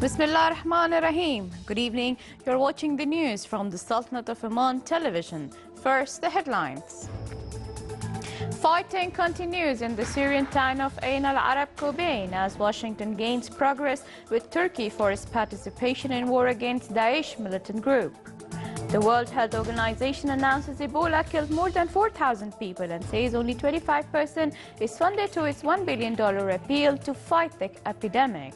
Bismillah ar-Rahman ar-Rahim. Good evening. You're watching the news from the Sultanate of Oman television. First, the headlines. Fighting continues in the Syrian town of Ain al-Arab Kobane as Washington gains progress with Turkey for its participation in war against Daesh militant group. The World Health Organization announces Ebola killed more than 4,000 people and says only 25% is funded to its $1 billion appeal to fight the epidemic.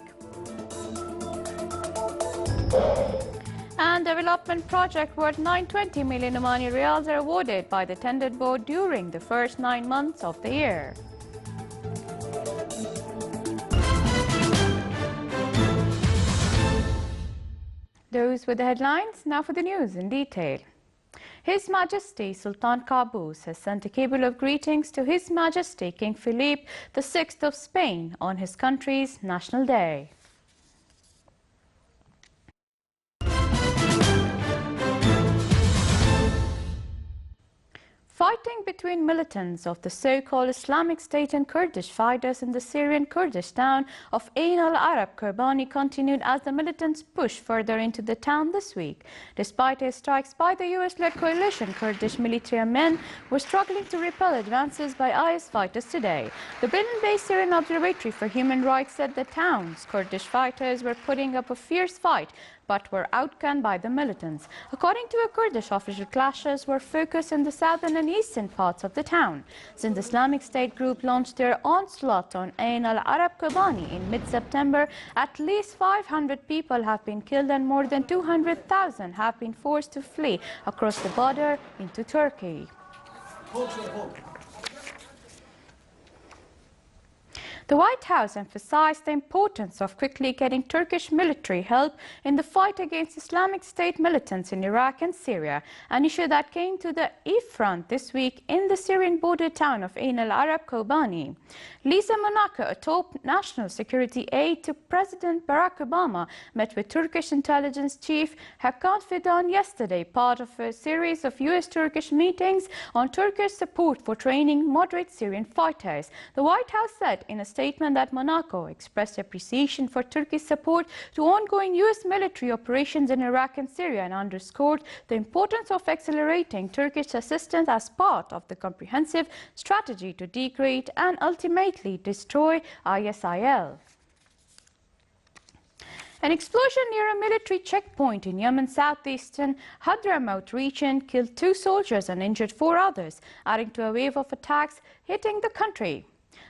And development project worth 920 million Omani riyals are awarded by the tendered board during the first 9 months of the year. Those were the headlines. Now for the news in detail. His Majesty Sultan Qaboos has sent a cable of greetings to His Majesty King Philippe VI of Spain on his country's National Day. Fighting between militants of the so-called Islamic State and Kurdish fighters in the Syrian Kurdish town of Ain al-Arab Kobani continued as the militants pushed further into the town this week. Despite air strikes by the US-led coalition, Kurdish military men were struggling to repel advances by IS fighters today. The Britain-based Syrian Observatory for Human Rights said the town's Kurdish fighters were putting up a fierce fight but were outgunned by the militants. According to a Kurdish official, clashes were focused in the southern and eastern parts of the town. Since the Islamic State group launched their onslaught on Ain al-Arab Kobani in mid-September, at least 500 people have been killed and more than 200,000 have been forced to flee across the border into Turkey. The White House emphasized the importance of quickly getting Turkish military help in the fight against Islamic State militants in Iraq and Syria, an issue that came to the front this week in the Syrian border town of Ain al-Arab Kobani. Lisa Monaco, a top national security aide to President Barack Obama, met with Turkish intelligence chief Hakan Fidan yesterday, part of a series of US-Turkish meetings on Turkish support for training moderate Syrian fighters. The White House said in a statement that Monaco expressed appreciation for Turkey's support to ongoing US military operations in Iraq and Syria and underscored the importance of accelerating Turkish assistance as part of the comprehensive strategy to degrade and ultimately destroy ISIL. An explosion near a military checkpoint in Yemen's southeastern Hadramaut region killed 2 soldiers and injured 4 others, adding to a wave of attacks hitting the country.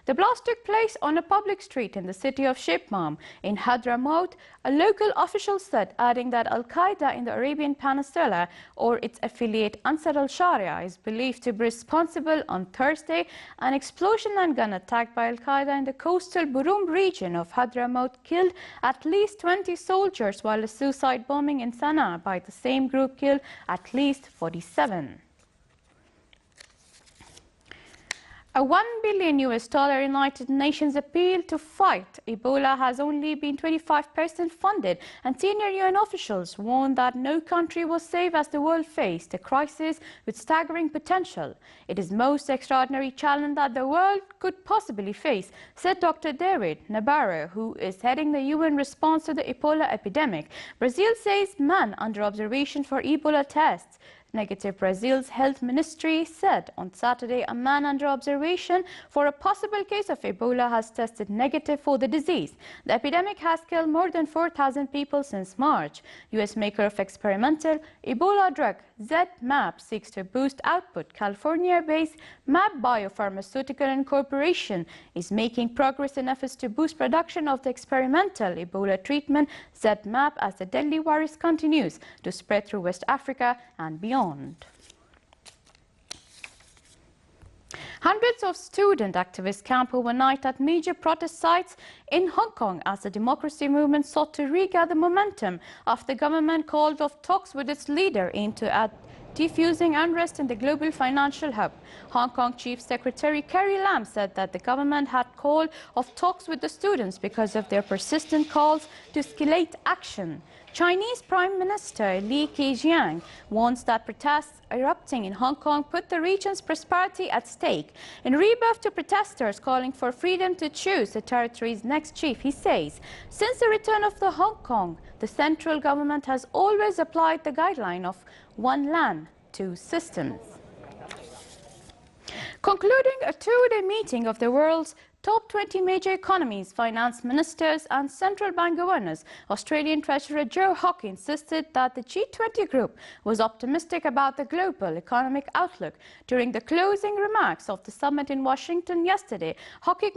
The blast took place on a public street in the city of Shibmam in Hadramaut, a local official said, adding that Al-Qaeda in the Arabian Peninsula or its affiliate Ansar al-Sharia is believed to be responsible on Thursday. An explosion and gun attack by Al-Qaeda in the coastal Burum region of Hadramaut killed at least 20 soldiers, while a suicide bombing in Sana'a by the same group killed at least 47. A $1 billion United Nations appeal to fight Ebola has only been 25% funded, and senior UN officials warned that no country was safe as the world faced a crisis with staggering potential. It is the most extraordinary challenge that the world could possibly face, said Dr. David Nabarro, who is heading the UN response to the Ebola epidemic. Brazil says man under observation for Ebola tests negative. Brazil's health ministry said on Saturday a man under observation for a possible case of Ebola has tested negative for the disease. The epidemic has killed more than 4,000 people since March. US maker of experimental Ebola drug ZMapp seeks to boost output. California-based MAP Biopharmaceutical Incorporation is making progress in efforts to boost production of the experimental Ebola treatment ZMapp as the deadly virus continues to spread through West Africa and beyond. Hundreds of student activists camped overnight at major protest sites in Hong Kong as the democracy movement sought to regather momentum after the government called off talks with its leader aimed to defusing unrest in the global financial hub. Hong Kong Chief Secretary Carrie Lam said that the government had called off talks with the students because of their persistent calls to escalate action. Chinese Prime Minister Li Keqiang warns that protests erupting in Hong Kong put the region's prosperity at stake. In rebuff to protesters calling for freedom to choose the territory's next chief, he says, since the return of the Hong Kong, the central government has always applied the guideline of one land, two systems. Concluding a two-day meeting of the world's top 20 major economies, finance ministers and central bank governors, Australian Treasurer Joe Hockey insisted that the G20 group was optimistic about the global economic outlook. During the closing remarks of the summit in Washington yesterday, Hockey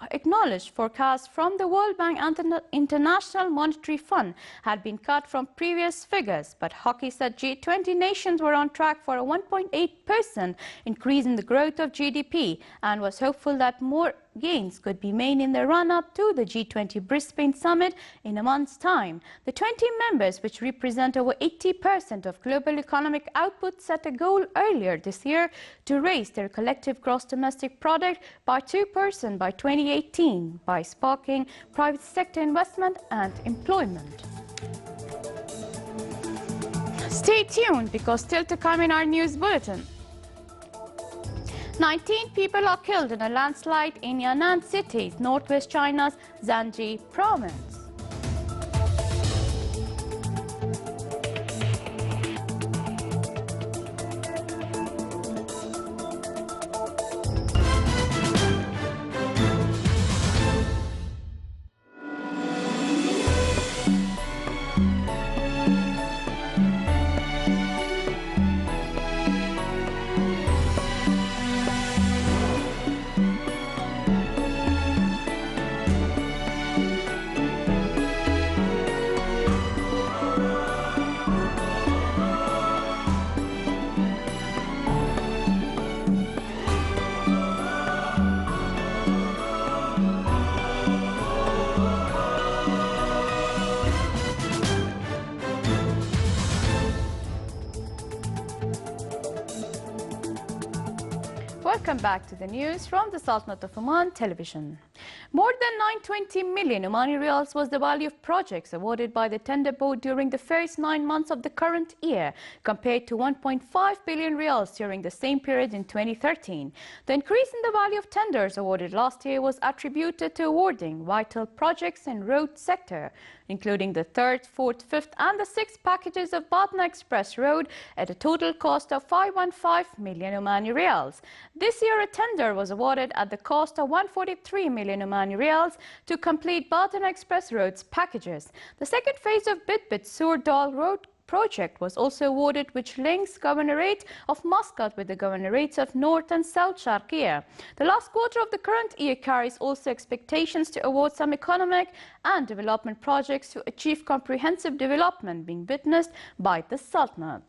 acknowledged forecasts from the World Bank and the International Monetary Fund had been cut from previous figures, but Hockey said G20 nations were on track for a 1.8% increase in the growth of GDP and was hopeful that more gains could be made in the run-up to the G20 Brisbane summit in a month's time. The 20 members, which represent over 80% of global economic output, set a goal earlier this year to raise their collective gross domestic product by 2% by 2018 by sparking private sector investment and employment. Stay tuned because still to come in our news bulletin. 19 people are killed in a landslide in Yan'an City, northwest China's Zhanji province. Welcome back to the news from the Sultanate of Oman television. More than 920 million Omani riyals was the value of projects awarded by the tender board during the first 9 months of the current year, compared to 1.5 billion riyals during the same period in 2013. The increase in the value of tenders awarded last year was attributed to awarding vital projects in road sector, including the 3rd, 4th, 5th and the 6th packages of Batna Express Road at a total cost of 515 million Omani riyals. This year a tender was awarded at the cost of 143 million Omani riyals to complete Batna Express Road's packages. The second phase of Bidbit-Sur-Dal Road project was also awarded, which links Governorate of Muscat with the Governorates of North and South Sharqiya. The last quarter of the current year carries also expectations to award some economic and development projects to achieve comprehensive development being witnessed by the Sultanate.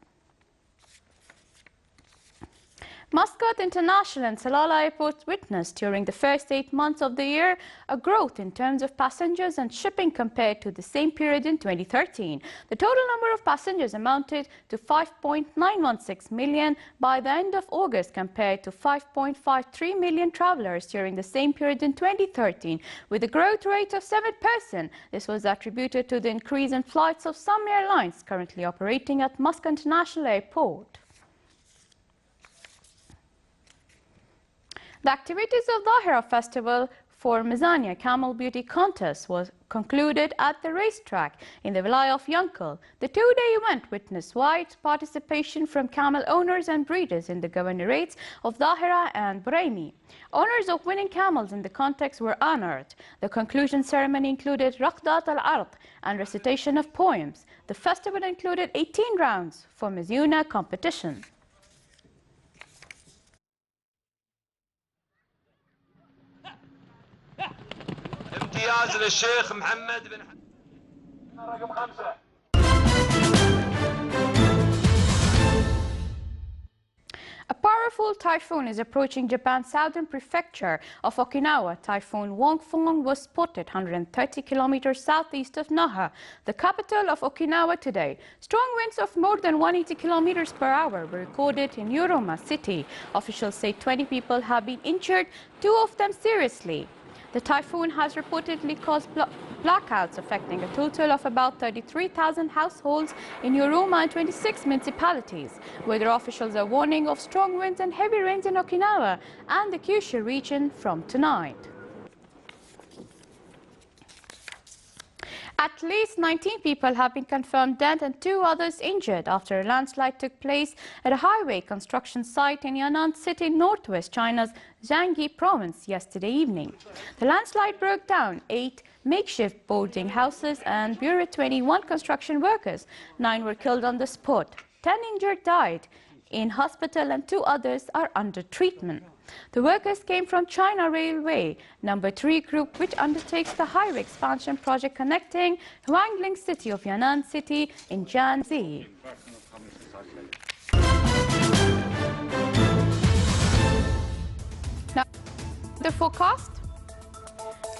Muscat International and Salalah airports witnessed during the first 8 months of the year a growth in terms of passengers and shipping compared to the same period in 2013. The total number of passengers amounted to 5.916 million by the end of August compared to 5.53 million travelers during the same period in 2013, with a growth rate of 7%. This was attributed to the increase in flights of some airlines currently operating at Muscat International Airport. The activities of Dhahira Festival for Mizania Camel Beauty Contest was concluded at the racetrack in the Wilaya of Yankel. The two-day event witnessed wide participation from camel owners and breeders in the governorates of Dhahira and Brahmi. Owners of winning camels in the contest were honored. The conclusion ceremony included Raqdat al-Ard and recitation of poems. The festival included 18 rounds for Mizuna competition. امتياز للشيخ محمد بن رقم 5. A A powerful typhoon is approaching Japan's southern prefecture of Okinawa. Typhoon Wangfong was spotted 130 kilometers southeast of Naha, the capital of Okinawa, today. Strong winds of more than 180 kilometers per hour were recorded in Yoroma City. Officials say 20 people have been injured, 2 of them seriously. The typhoon has reportedly caused blackouts affecting a total of about 33,000 households in Yoroma and 26 municipalities. Weather officials are warning of strong winds and heavy rains in Okinawa and the Kyushu region from tonight. At least 19 people have been confirmed dead and 2 others injured after a landslide took place at a highway construction site in Yan'an City, northwest China's Jiangxi province yesterday evening. The landslide broke down 8 makeshift boarding houses and buried 21 construction workers. 9 were killed on the spot. 10 injured died in hospital and 2 others are under treatment. The workers came from China Railway No. 3 Group, which undertakes the highway expansion project connecting Huangling City of Yan'an City in Jiangxi. Now, the forecast.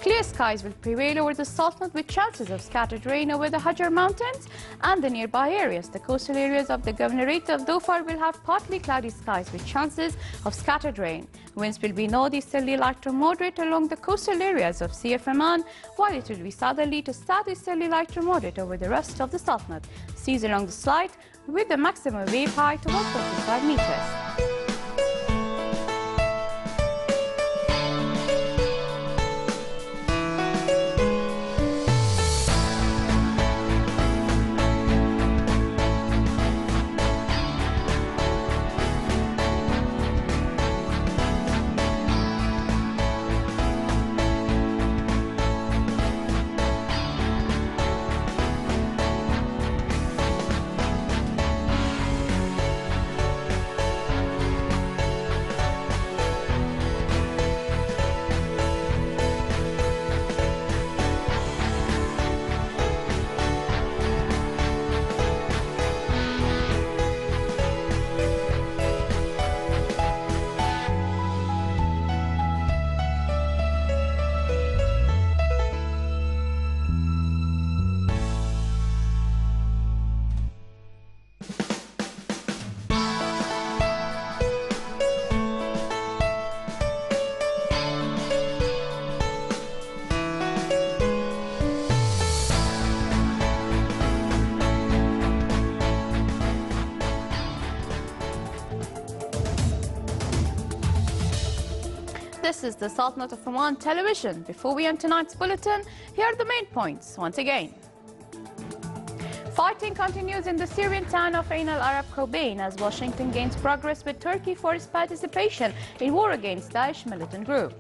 Clear skies will prevail over the Sultanate with chances of scattered rain over the Hajar Mountains and the nearby areas. The coastal areas of the Governorate of Dhofar will have partly cloudy skies with chances of scattered rain. Winds will be northeasterly light to moderate along the coastal areas of Sea of Oman, while it will be southerly to southeasterly light to moderate over the rest of the Sultanate. Seas along the slide with the maximum wave height of 1.5 meters. This is the Sultanate of Oman television. Before we end tonight's bulletin, here are the main points once again. Fighting continues in the Syrian town of Ain al-Arab Kobane as Washington gains progress with Turkey for its participation in war against Daesh militant group.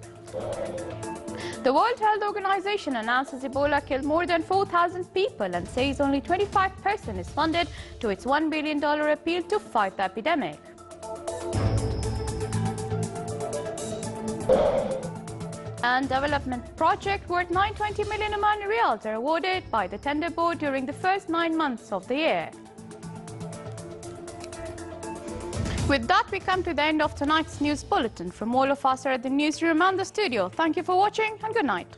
The World Health Organization announces Ebola killed more than 4,000 people and says only 25% is funded to its $1 billion appeal to fight the epidemic. And development project worth 920 million Omani riyals are awarded by the tender board during the first 9 months of the year. With that, we come to the end of tonight's news bulletin. From all of us at the newsroom and the studio, thank you for watching and good night.